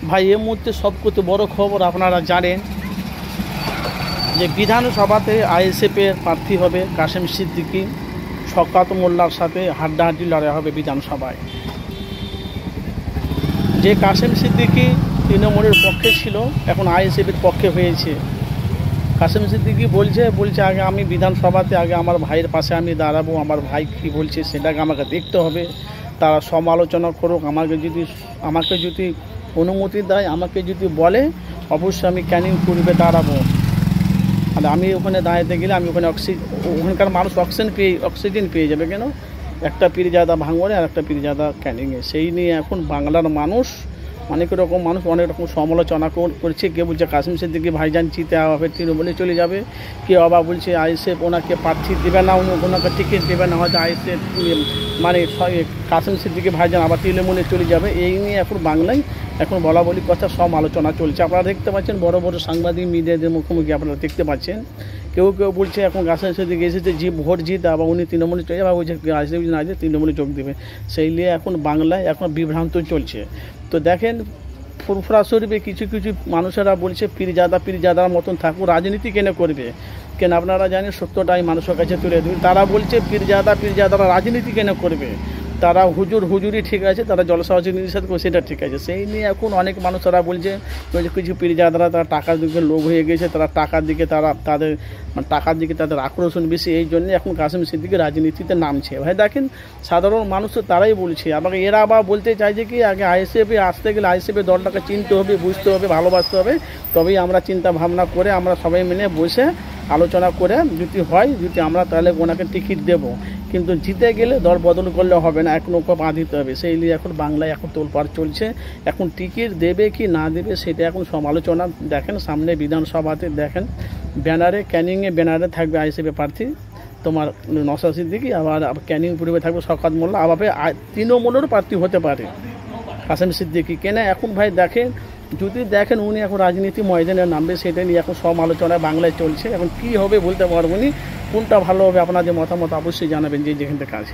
ভাই এই মুহূর্তে সবথেকে বড় খবর আপনারা জানেন যে বিধানসভাতে আইএসএফের প্রার্থী হবে কাশেম সিদ্দিকী। শওকত মোল্লার সাথে হাড্ডাহাড্ডি লড়াই হবে বিধানসভায়। যে কাশেম সিদ্দিকী তৃণমূলের পক্ষে ছিল, এখন আইএসএফের পক্ষে হয়েছে। কাশেম সিদ্দিকী বলছে আগে আমি বিধানসভাতে আগে আমার ভাইয়ের পাশে আমি দাঁড়াবো, আমার ভাই কী বলছে সেটাকে আমাকে দেখতে হবে। তারা সমালোচনা করুক, আমাকে যদি অনুমতি দেয়, আমাকে যদি বলে, অবশ্যই আমি ক্যানিং পূর্বে দাঁড়াবো। আর আমি ওখানে দাঁড়াতে গেলে আমি ওখানকার মানুষ অক্সিজেন পেয়ে যাবে। কেন? একটা পীরজাদা ভাঙড়ে আর একটা পীরজাদা ক্যানিংয়ে। সেই নিয়ে এখন বাংলার মানুষ অনেক রকম সমালোচনা করছে। কেউ বলছে কাশেম সিদ্দিকী ভাইজান জিতে আবার তৃণমূলে চলে যাবে, কেউ আবার বলছে আইএসএফ ওনাকে প্রার্থী দেবে না, ওনাকে টিকিট দেবে না, হয়তো আইএসএফ মানে কাশেম সিদ্দিকী ভাইজান আবার তৃণমূলে চলে যাবে। এই নিয়ে এখন বাংলায় এখন বলা বলি কথা সব আলোচনা চলছে। আপনারা দেখতে পাচ্ছেন বড় বড় সাংবাদিক মিডিয়াদের মুখোমুখি আপনারা দেখতে পাচ্ছেন। কেউ বলছে এখন কাশেম সিদ্দিকী এসেছে ভোট জিত আবার উনি তৃণমূলে চলে যাবে, বলছে আইএসএফ না যে তৃণমূলে যোগ দেবে। সেই নিয়ে এখন বাংলায় এখন বিভ্রান্ত চলছে। তো দেখেন ফুরফুরা শরীফে কিছু মানুষেরা বলছে পীরজাদার মতন থাকুক, রাজনীতি কেন করবে? কেন আপনারা জানেন সত্যটাই মানুষের কাছে তুলে দেবে। তারা বলছে পীরজাদারা রাজনীতি কেন করবে? তারা হুজুরি ঠিক আছে, তারা জলসা নিষেধ করে সেটা ঠিক আছে। সেই নিয়ে এখন অনেক মানুষরা বলছে কিছু পীরজাদারা তারা টাকার দিকে লোভ হয়ে গেছে, তারা টাকার দিকে তাদের আকর্ষণ বেশি। এই জন্য এখন কাশেম সিদ্দিকী রাজনীতিতে নামছে। ভাই দেখেন সাধারণ মানুষ তো তারাই বলছে। আবার এরা আবার বলতে চাইছে কি আগে আইএসএফে আসতে গেলে আইএসএফের দলটাকে চিনতে হবে, বুঝতে হবে, ভালোবাসতে হবে, তবেই আমরা চিন্তা ভাবনা করে আমরা সবাই মিলে বসে আলোচনা করে যদি আমরা তাহলে ওনাকে টিকিট দেব। কিন্তু জিতে গেলে দল বদল করলে হবে না, এক নৌকা বাঁধিতে হবে। সেই নিয়ে এখন বাংলায় এখন তোলপাড় চলছে। এখন টিকিট দেবে কি না দেবে সেটা এখন সমালোচনা। দেখেন সামনে বিধানসভাতে দেখেন ক্যানিংয়ে ব্যানারে থাকবে আইএসএফের প্রার্থী তোমার নওশাদ সিদ্দিকী, আবার ক্যানিং পূর্বে থাকবে শওকত মোল্লা, আবার তৃণমূলেরও প্রার্থী হতে পারে কাশেম সিদ্দিকী। কেন এখন ভাই দেখেন উনি এখন রাজনীতি ময়দানে নামবে, সেটা নিয়ে এখন সব আলোচনা বাংলায় চলছে। এখন কী হবে বলতে পারবো না, কোনটা ভালো হবে আপনাদের মতামত অবশ্যই জানাবেন যে যেখান থেকে আছে।